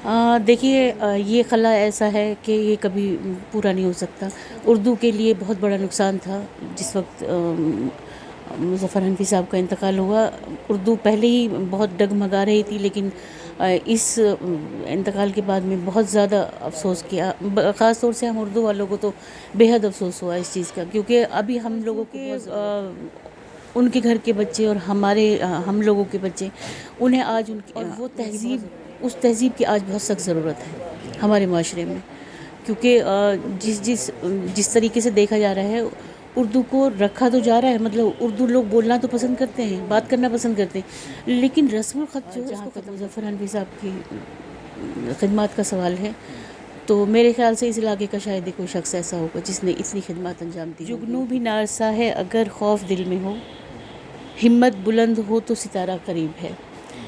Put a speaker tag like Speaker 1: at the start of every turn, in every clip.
Speaker 1: देखिए, ये खला ऐसा है कि ये कभी पूरा नहीं हो सकता। उर्दू के लिए बहुत बड़ा नुकसान था जिस वक्त मुज़फ़्फ़र हनफी साहब का इंतकाल हुआ। उर्दू पहले ही बहुत डगमगा रही थी, लेकिन इस इंतकाल के बाद में बहुत ज़्यादा अफ़सोस किया। ख़ास तौर से हम उर्दू वालों को तो बेहद अफ़सोस हुआ इस चीज़ का, क्योंकि अभी हम लोगों को उनके घर के बच्चे और हम लोगों के बच्चे, उन्हें आज उनकी और वो तहज़ीब, उस तहज़ीब की आज बहुत सख्त ज़रूरत है हमारे माशरे में। क्योंकि जिस तरीके से देखा जा रहा है, उर्दू को रखा तो जा रहा है, मतलब उर्दू लोग बोलना तो पसंद करते हैं, बात करना पसंद करते हैं, लेकिन रस्मुल ख़त जो है, जहाँ तक मुज़फ़्फ़र हनफी साहब की खिदमत का सवाल है, तो मेरे ख़्याल से इस इलाके का शायद ही कोई शख्स ऐसा होगा जिसने इतनी खिदमत अंजाम दी। जुगनू भी नारसा है अगर खौफ दिल में हो, हिम्मत बुलंद हो तो सितारा करीब है।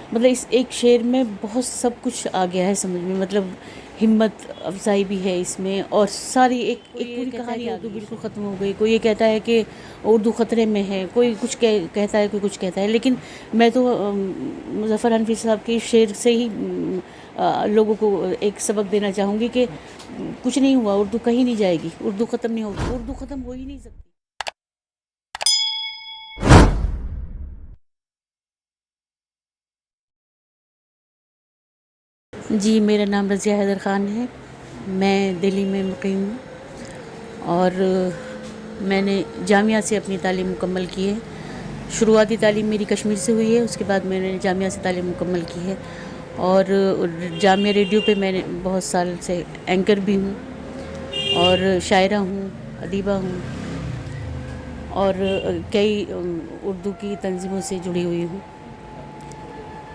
Speaker 1: मतलब इस एक शेर में बहुत सब कुछ आ गया है समझ में। मतलब हिम्मत अफजाई भी है इसमें, और सारी एक पूरी कहानी उर्दू बिल्कुल ख़त्म हो गई। कोई ये कहता है कि उर्दू ख़तरे में है, कोई कुछ कहता है, कोई कुछ कहता है, लेकिन मैं तो मुज़फ़्फ़र हनफी साहब के शेर से ही लोगों को एक सबक देना चाहूँगी कि कुछ नहीं हुआ, उर्दू कहीं नहीं जाएगी, उर्दू ख़त्म नहीं होगी, उर्दू ख़त्म हो ही नहीं सकती। जी, मेरा नाम रज़िया हैदर ख़ान है। मैं दिल्ली में मुक़ीम हूँ और मैंने जामिया से अपनी तालीम मुकम्मल की है। शुरुआती तालीम मेरी कश्मीर से हुई है, उसके बाद मैंने जामिया से तालीम मुकम्मल की है। और जामिया रेडियो पे मैंने बहुत साल से एंकर भी हूँ और शायरा हूँ, अदीबा हूँ, और कई उर्दू की तंज़ीमों से जुड़ी हुई हूँ।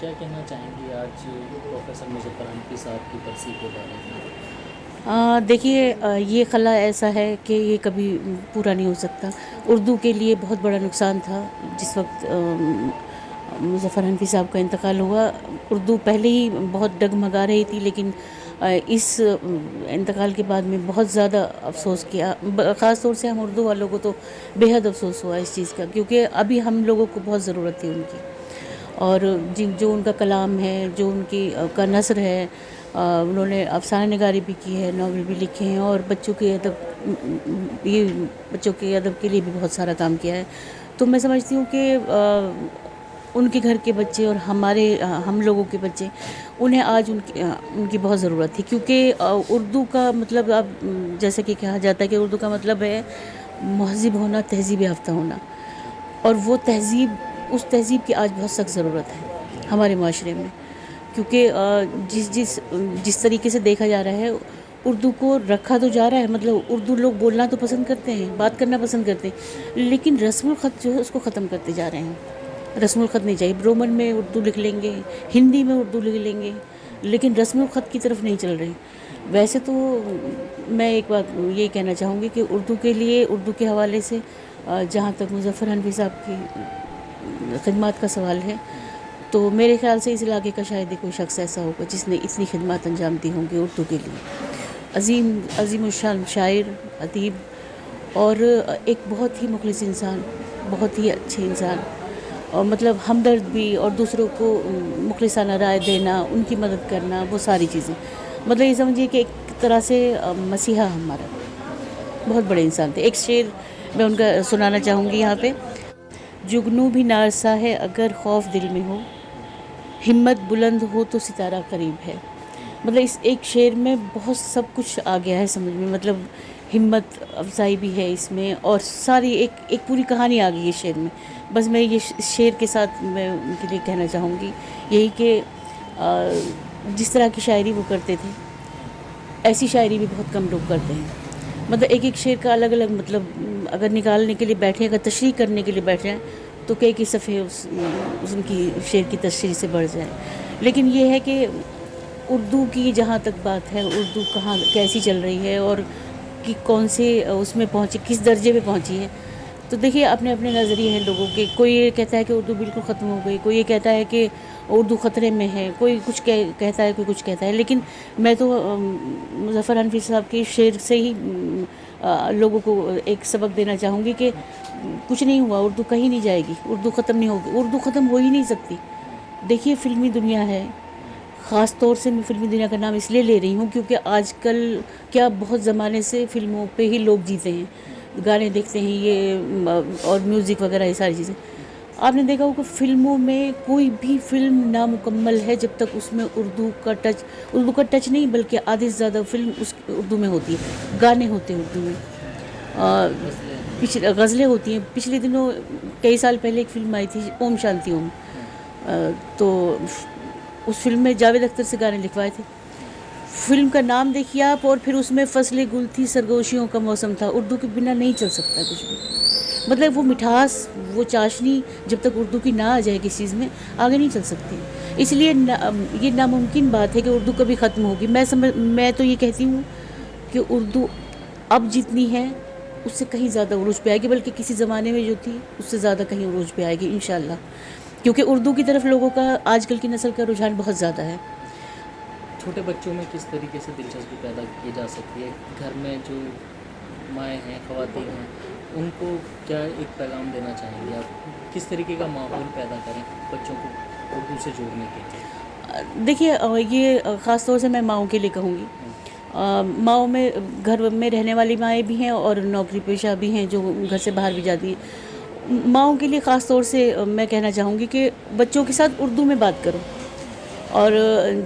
Speaker 2: क्या कहना चाहेंगी आज प्रोफेसर मुज़फ़्फ़र हनफी साहब की बरसी के बारे में?
Speaker 1: देखिए, ये खला ऐसा है कि ये कभी पूरा नहीं हो सकता। उर्दू के लिए बहुत बड़ा नुकसान था जिस वक्त मुज़फ़्फ़र हनफी साहब का इंतकाल हुआ। उर्दू पहले ही बहुत डगमगा रही थी, लेकिन इस इंतकाल के बाद में बहुत ज़्यादा अफ़सोस किया। ख़ास तौर से हम उर्दू वालों को तो बेहद अफ़सोस हुआ इस चीज़ का, क्योंकि अभी हम लोगों को बहुत ज़रूरत थी उनकी। और जो उनका कलाम है, जो उनकी का नस्र है, उन्होंने अफ़साना निगारी भी की है, नावल भी लिखे हैं, और बच्चों के अदब के लिए भी बहुत सारा काम किया है। तो मैं समझती हूँ कि उनके घर के बच्चे और हम लोगों के बच्चे, उन्हें आज उनकी बहुत ज़रूरत थी। क्योंकि उर्दू का मतलब, अब जैसे कि कहा जाता है कि उर्दू का मतलब है महज़िब होना, तहज़ीब याफ़्ता होना, और वो तहज़ीब, उस तहज़ीब की आज बहुत सख्त ज़रूरत है हमारे माशरे में। क्योंकि जिस तरीके से देखा जा रहा है, उर्दू को रखा तो जा रहा है, मतलब उर्दू लोग बोलना तो पसंद करते हैं, बात करना पसंद करते हैं, लेकिन रस्मुल ख़त जो है उसको ख़त्म करते जा रहे हैं। रस्मुल ख़त नहीं चाहिए। रोमन में उर्दू लिख लेंगे, हिंदी में उर्दू लिख लेंगे, लेकिन रस्मुल ख़त की तरफ नहीं चल रहे। वैसे तो मैं एक बात ये कहना चाहूँगी कि उर्दू के लिए, उर्दू के हवाले से जहाँ तक मुज़फ़्फ़र हनफी साहब की खिदमत का सवाल है, तो मेरे ख़्याल से इस इलाके का शायद ही कोई शख्स ऐसा होगा जिसने इतनी खिदमत अंजाम दी होंगी उर्दू के लिए। अज़ीम शान शायर, अदीब, और एक बहुत ही मुखलिस इंसान, बहुत ही अच्छे इंसान, और मतलब हमदर्द भी, और दूसरों को मुखलिसाना राय देना, उनकी मदद करना, वो सारी चीज़ें, मतलब ये समझिए कि एक तरह से मसीहा हमारा। बहुत बड़े इंसान थे। एक शेर मैं उनका सुनाना चाहूँगी यहाँ पे। जुगनू भी नारसा है अगर खौफ दिल में हो, हिम्मत बुलंद हो तो सितारा करीब है। मतलब इस एक शेर में बहुत सब कुछ आ गया है समझ में। मतलब हिम्मत अफजाई भी है इसमें, और सारी एक पूरी कहानी आ गई है शेर में। बस मैं ये शेर के साथ मैं उनके लिए कहना चाहूँगी यही कि जिस तरह की शायरी वो करते थे, ऐसी शायरी भी बहुत कम लोग करते हैं। मतलब एक एक शेर का अलग अलग मतलब, अगर निकालने के लिए बैठे, अगर तशरीह करने के लिए बैठ जाएँ, तो कई सफ़े उनकी शेर की तशरीह से बढ़ जाए। लेकिन ये है कि उर्दू की जहाँ तक बात है, उर्दू कहाँ कैसी चल रही है, और कि कौन से उसमें पहुँची, किस दर्जे पे पहुँची है, तो देखिए अपने अपने नज़रिए हैं लोगों के। कोई ये कहता है कि उर्दू बिल्कुल ख़त्म हो गई, कोई ये कहता है कि उर्दू ख़तरे में है, कोई कुछ कहता है, कोई कुछ कहता है, लेकिन मैं तो मुज़फ़्फ़र हनफी साहब के शेर से ही लोगों को एक सबक देना चाहूँगी कि कुछ नहीं हुआ, उर्दू कहीं नहीं जाएगी, उर्दू ख़त्म नहीं होगी, उर्दू ख़त्म हो ही नहीं सकती। देखिए फ़िल्मी दुनिया है, خاص طور سے میں فلمی دنیا کا نام اس لیے لے رہی ہوں کیونکہ آج کل کیا بہت زمانے سے فلموں پہ ہی لوگ جیتے ہیں، گانے دیکھتے ہیں یہ اور میوزک وغیرہ یہ ساری چیزیں. آپ نے دیکھا ہوگا فلموں میں کوئی بھی فلم نامکمل ہے جب تک اس میں اردو کا ٹچ نہیں، بلکہ آدھے سے زیادہ فلم اس اردو میں ہوتی ہے، گانے ہوتے ہیں اردو میں، غزلیں ہوتی ہیں. پچھلے دنوں کئی سال پہلے ایک فلم آئی تھی اوم شانتی اوم، تو اس فلم میں جاوید اختر سے گانے لکھوائے تھے. فلم کا نام دیکھیے آپ، اور پھر اس میں فصلیں گل تھی، سرگوشیوں کا موسم تھا. اردو کے بنا نہیں چل سکتا کچھ بھی، مطلب وہ مٹھاس، وہ چاشنی جب تک اردو کی نہ آ جائے کسی چیز میں آگے نہیں چل سکتی. اس لیے یہ ناممکن بات ہے کہ اردو کبھی ختم ہوگی. میں تو یہ کہتی ہوں کہ اردو اب جتنی ہے اس سے کہیں زیادہ عروج پہ آئے گی، بلکہ کسی زمانے میں جو تھی اس سے زیادہ کہیں عروج پہ آئے گی انشاءاللہ، کیونکہ اردو کی طرف لوگوں کا آج کل کی نسل کا رجحان بہت زیادہ ہے.
Speaker 2: چھوٹے بچوں میں کس طریقے سے دلچسپی پیدا کی جا سکتی ہے؟ گھر میں جو مائیں ہیں، خواتین ہیں، ان کو کیا ایک پیغام دینا چاہیں گے آپ؟ کس طریقے کا ماحول پیدا کریں بچوں کو اردو سے جوڑنے کے لیے؟
Speaker 1: دیکھیے یہ خاص طور سے میں ماؤں کے لیے کہوں گی. ماؤں میں گھر میں رہنے والی مائیں بھی ہیں اور نوکری پیشہ بھی ہیں جو گھر سے باہر بھی جاتی ہیں. ماؤں کے لیے خاص طور سے میں کہنا چاہوں گی کہ بچوں کے ساتھ اردو میں بات کرو، اور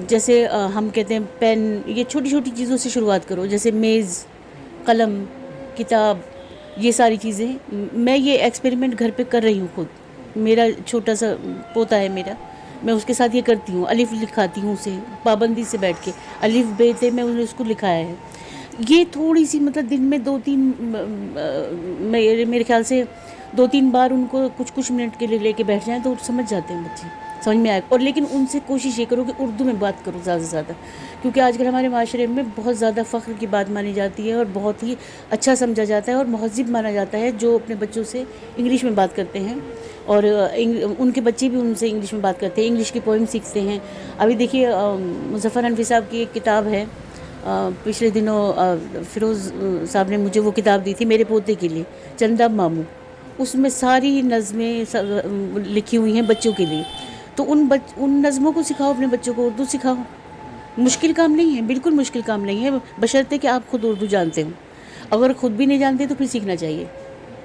Speaker 1: جیسے ہم کہتے ہیں پین، یہ چھوٹی چھوٹی چیزوں سے شروعات کرو، جیسے میز، قلم، کتاب، یہ ساری چیزیں. میں یہ ایکسپیریمنٹ گھر پہ کر رہی ہوں خود. میرا چھوٹا سا پوتا ہے میرا، میں اس کے ساتھ یہ کرتی ہوں، الف لکھاتی ہوں اسے پابندی سے بیٹھ کے، الف بے تے میں انہیں اس کو لکھایا ہے. یہ تھوڑی سی مطلب دن میں 2-3 میرے خیال سے 2-3 بار ان کو کچھ منٹ کے لیے لے کے بیٹھ جائیں تو سمجھ جاتے ہیں بچے، سمجھ میں آئے. اور لیکن ان سے کوشش یہ کرو کہ اردو میں بات کرو زیادہ سے زیادہ، کیونکہ آج کل ہمارے معاشرے میں بہت زیادہ فخر کی بات مانی جاتی ہے اور بہت ہی اچھا سمجھا جاتا ہے اور مہذب مانا جاتا ہے جو اپنے بچوں سے انگلش میں بات کرتے ہیں، اور ان کے بچے بھی ان سے انگلش میں بات کرتے ہیں، انگلش کی پوئم سیکھتے ہیں. ابھی دیکھیے مظفر حنفی صاحب کی ایک کتاب ہے، پچھلے دنوں فیروز صاحب نے مجھے وہ کتاب دی تھی میرے پوتے کے لیے، چندا ماموں. اس میں ساری نظمیں لکھی ہوئی ہیں بچوں کے لیے. تو ان نظموں کو سکھاؤ، اپنے بچوں کو اردو سکھاؤ. مشکل کام نہیں ہے، بالکل مشکل کام نہیں ہے، بشرطے کہ آپ خود اردو جانتے ہوں. اگر خود بھی نہیں جانتے تو پھر سیکھنا چاہیے.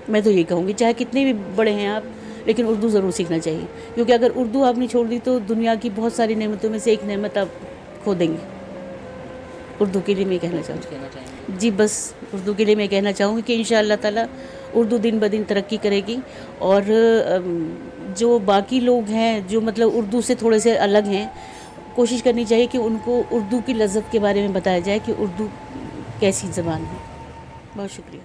Speaker 1: میں تو یہ کہوں گی چاہے کتنے بھی بڑے ہیں آپ، لیکن اردو ضرور سیکھنا چاہیے، کیونکہ اگر اردو آپ نے چھوڑ دی تو دنیا کی بہت ساری نعمتوں میں سے ایک نعمت آپ کھو دیں گے. اردو کے لیے میں کہنا چاہوں گی جی، بس اردو کے لیے میں کہنا چاہوں گی کہ انشاءاللہ تعالیٰ اردو دن بدن ترقی کرے گی. اور جو باقی لوگ ہیں جو مطلب اردو سے تھوڑے سے الگ ہیں، کوشش کرنی چاہیے کہ ان کو اردو کی لذت کے بارے میں بتایا جائے کہ اردو کیسی زبان ہے. بہت شکریہ.